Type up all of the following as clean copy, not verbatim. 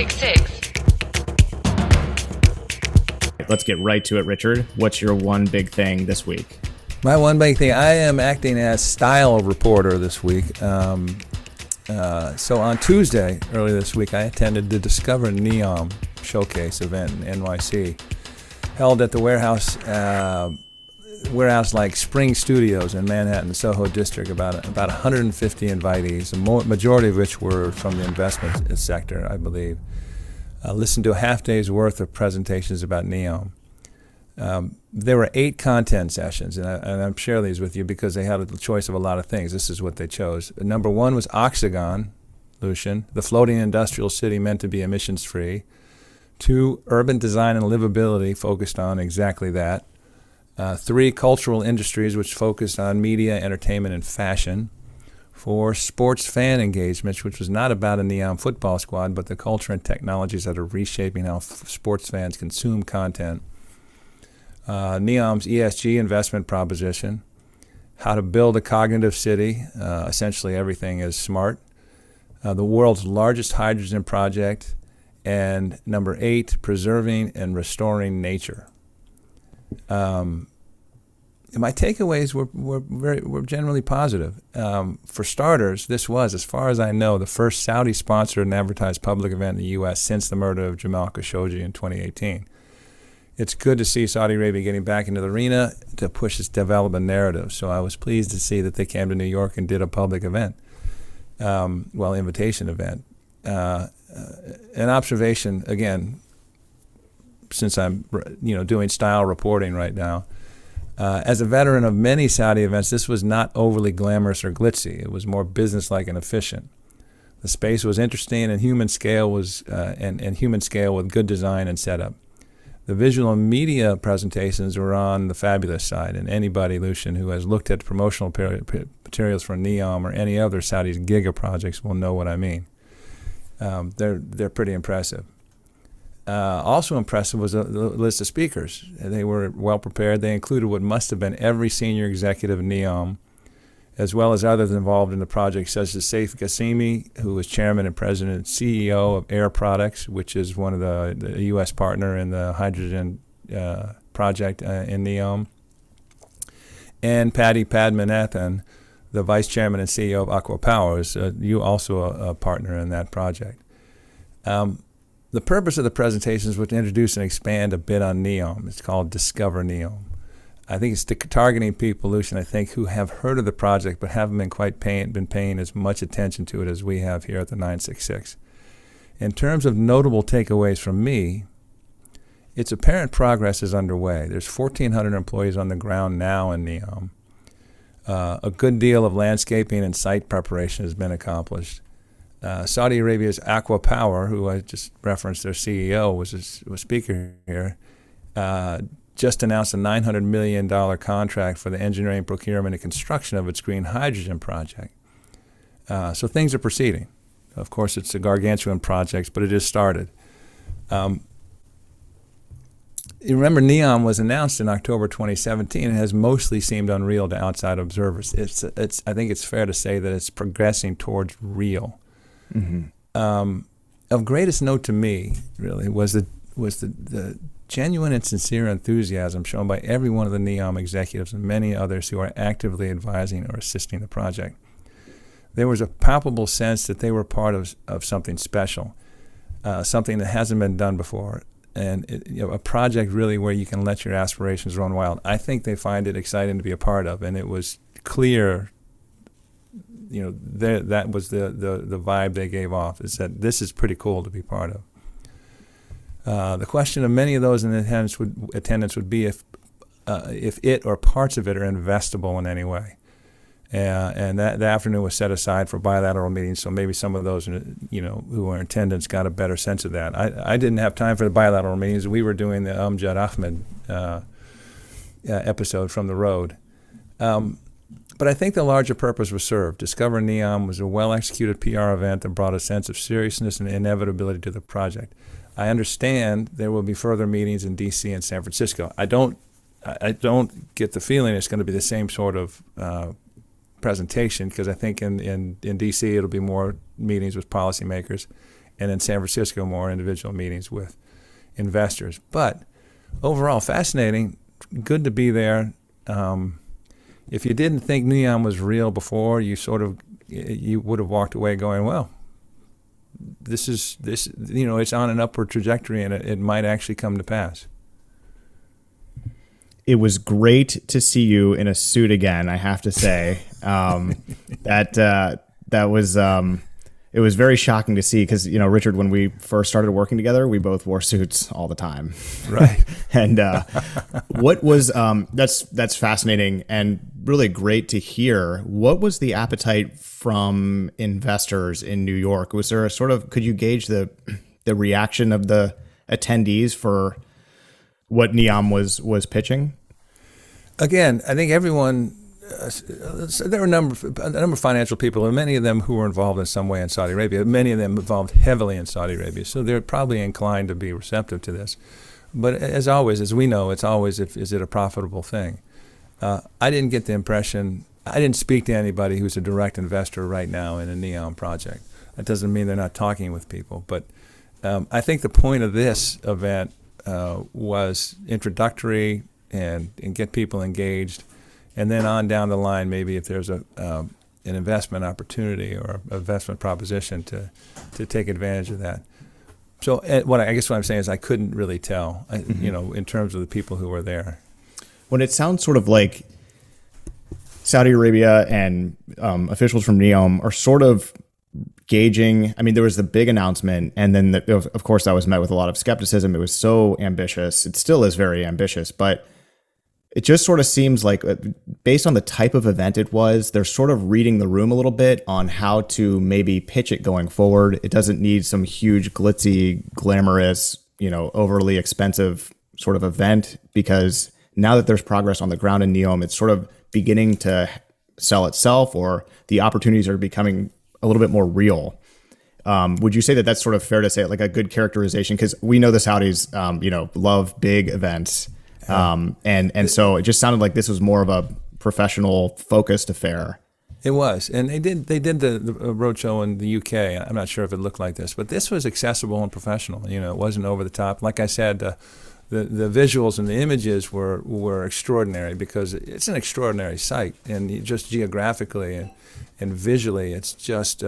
966. Let's get right to it, Richard. What's your one big thing this week? My one big thing, I am acting as style reporter this week. So on Tuesday, earlier this week, I attended the Discover NEOM showcase event in NYC, held at the warehouse-like Spring Studios in Manhattan, Soho District. About 150 invitees, the majority of which were from the investment sector, I believe. Listened to a half day's worth of presentations about NEOM. There were 8 content sessions, and I'm sharing these with you because they had a choice of a lot of things. This is what they chose. Number 1 was Oxagon, Lucian, the floating industrial city meant to be emissions-free. 2, urban design and livability, focused on exactly that. 3, cultural industries, which focused on media, entertainment, and fashion. 4, sports fan engagements, which was not about a NEOM football squad, but the culture and technologies that are reshaping how sports fans consume content. NEOM's ESG investment proposition, how to build a cognitive city, essentially everything is smart. The world's largest hydrogen project, and number 8, preserving and restoring nature. My takeaways were generally positive. For starters, this was, as far as I know, the first Saudi-sponsored and advertised public event in the U.S. since the murder of Jamal Khashoggi in 2018. It's good to see Saudi Arabia getting back into the arena to push its development narrative. So I was pleased to see that they came to New York and did a public event, invitation event. An observation, again, since I'm doing style reporting right now, as a veteran of many Saudi events, this was not overly glamorous or glitzy. It was more business-like and efficient. The space was interesting, and human scale with good design and setup. The visual and media presentations were on the fabulous side, and anybody, Lucian, who has looked at promotional materials for NEOM or any other Saudi's giga projects will know what I mean. They're pretty impressive. Also impressive was the list of speakers. They were well prepared. They included what must have been every senior executive of NEOM, as well as others involved in the project, such as Saif Qassimi, who was chairman and president and CEO of Air Products, which is one of the U.S. partner in the hydrogen project in NEOM, and Paddy Padmanathan, the vice chairman and CEO of Aqua Power, is you also a partner in that project. The purpose of the presentations was to introduce and expand a bit on NEOM. It's called Discover NEOM. I think it's targeting people, Lucian, I think, who have heard of the project but haven't been paying as much attention to it as we have here at the 966. In terms of notable takeaways from me, it's apparent progress is underway. There's 1,400 employees on the ground now in NEOM. A good deal of landscaping and site preparation has been accomplished. Saudi Arabia's Aqua Power, who I just referenced, their CEO was a speaker here, just announced a $900 million contract for the engineering, procurement, and construction of its green hydrogen project. So things are proceeding. Of course, it's a gargantuan project, but it is started. You remember, NEOM was announced in October 2017 and has mostly seemed unreal to outside observers. I think it's fair to say that it's progressing towards real. Mm-hmm. Of greatest note to me, really, was the genuine and sincere enthusiasm shown by every one of the NEOM executives and many others who are actively advising or assisting the project. There was a palpable sense that they were part of something special, something that hasn't been done before, and a project really where you can let your aspirations run wild. I think they find it exciting to be a part of, and it was clear. That was the vibe they gave off, is that this is pretty cool to be part of. The question of many of those in attendance would be if it or parts of it are investable in any way. And that the afternoon was set aside for bilateral meetings, so maybe some of those who were in attendance got a better sense of that. I didn't have time for the bilateral meetings. We were doing the Amjad Ahmed episode from the road. But I think the larger purpose was served. Discover NEOM was a well-executed PR event that brought a sense of seriousness and inevitability to the project. I understand there will be further meetings in D.C. and San Francisco. I don't get the feeling it's going to be the same sort of presentation, because I think in D.C. it'll be more meetings with policymakers. and in San Francisco, more individual meetings with investors. But overall, fascinating, good to be there. If you didn't think NEOM was real before, you would have walked away going, well, this it's on an upward trajectory, and it might actually come to pass. It was great to see you in a suit again, I have to say. It was very shocking to see because, Richard, when we first started working together, we both wore suits all the time. Right. And what was, that's fascinating and really great to hear. What was the appetite from investors in New York? Was there could you gauge the reaction of the attendees for what NEOM was pitching? Again, I think everyone, there were a number of financial people, and many of them who were involved in some way in Saudi Arabia, many of them involved heavily in Saudi Arabia, so they're probably inclined to be receptive to this. But as always, as we know, it's always, is it a profitable thing? I didn't get the impression, I didn't speak to anybody who's a direct investor right now in a NEOM project. That doesn't mean they're not talking with people, but I think the point of this event was introductory and get people engaged, and then on down the line, maybe if there's an investment opportunity or an investment proposition to take advantage of that. So what I'm saying is I couldn't really tell, in terms of the people who were there. When it sounds sort of like Saudi Arabia and officials from NEOM are sort of gauging, there was the big announcement, and then of course that was met with a lot of skepticism. It was so ambitious. It still is very ambitious, but it just sort of seems like, based on the type of event it was, they're sort of reading the room a little bit on how to maybe pitch it going forward. It doesn't need some huge, glitzy, glamorous, overly expensive sort of event, because now that there's progress on the ground in NEOM, it's sort of beginning to sell itself, or the opportunities are becoming a little bit more real. Would you say that that's sort of fair to say, like a good characterization? Because we know the Saudis, love big events. And so it just sounded like this was more of a professional focused affair. It was, and they did the roadshow in the UK. I'm not sure if it looked like this, but this was accessible and professional. It wasn't over the top. Like I said, the visuals and the images were extraordinary, because it's an extraordinary site, and just geographically and visually, it's just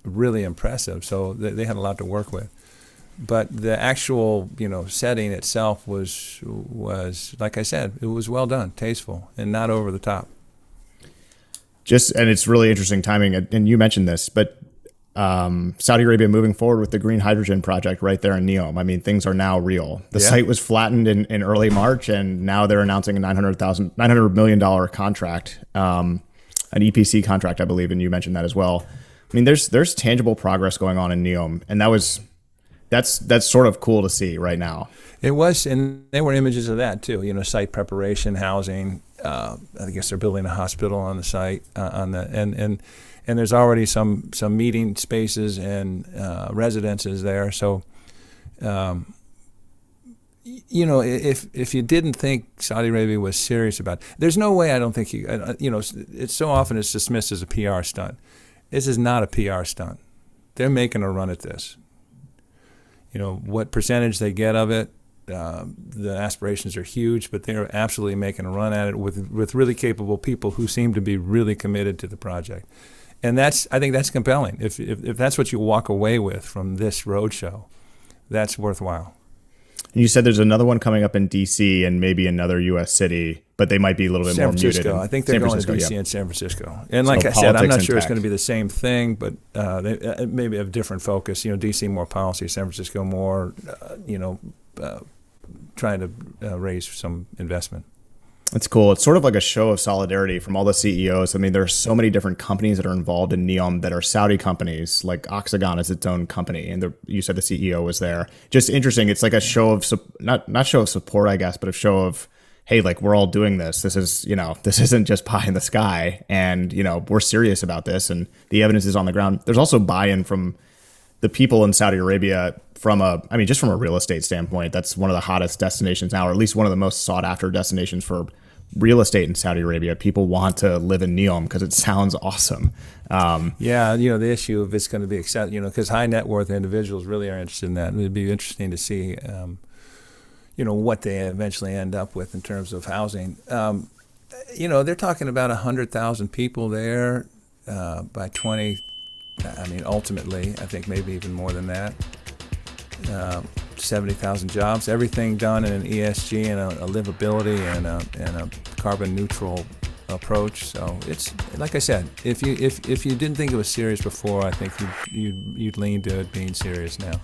really impressive. So they had a lot to work with. But the actual, setting itself was like I said, it was well done, tasteful, and not over the top. And it's really interesting timing. And you mentioned this, but Saudi Arabia moving forward with the green hydrogen project right there in NEOM. Things are now real. The site was flattened in early March, and now they're announcing a $900 million contract, an EPC contract, I believe, and you mentioned that as well. There's tangible progress going on in NEOM, and that's sort of cool to see right now. It was, and there were images of that too. Site preparation, housing. I guess they're building a hospital on the site, and there's already some meeting spaces and residences there. So, if you didn't think Saudi Arabia was serious about it, there's no way. I don't think it's so often it's dismissed as a PR stunt. This is not a PR stunt. They're making a run at this. What percentage they get of it, the aspirations are huge, but they're absolutely making a run at it with really capable people who seem to be really committed to the project. And I think that's compelling. If that's what you walk away with from this roadshow, that's worthwhile. And you said there's another one coming up in D.C. and maybe another U.S. city, but they might be a little bit more muted. I think they're going to D.C. and San Francisco. And like I said, I'm not sure it's going to be the same thing, but they maybe have different focus. D.C. more policy, San Francisco more, trying to raise some investment. It's cool. It's sort of like a show of solidarity from all the CEOs. There are so many different companies that are involved in NEOM that are Saudi companies. Like Oxagon is its own company, and you said the CEO was there. Just interesting. It's like a show of not show of support, I guess, but a show of, hey, like, we're all doing this. This is this isn't just pie in the sky, and we're serious about this, and the evidence is on the ground. There's also buy-in from the people in Saudi Arabia just from a real estate standpoint. That's one of the hottest destinations now, or at least one of the most sought after destinations for real estate in Saudi Arabia. People want to live in NEOM because it sounds awesome. Yeah, the issue of it's going to be accepted, because high net worth individuals really are interested in that. It'd be interesting to see, what they eventually end up with in terms of housing. They're talking about 100,000 people there by 20. I mean, ultimately, I think maybe even more than that. 70,000 jobs, everything done in an ESG and a livability and a carbon neutral approach. So it's like I said, if you didn't think it was serious before, I think you'd lean to it being serious now.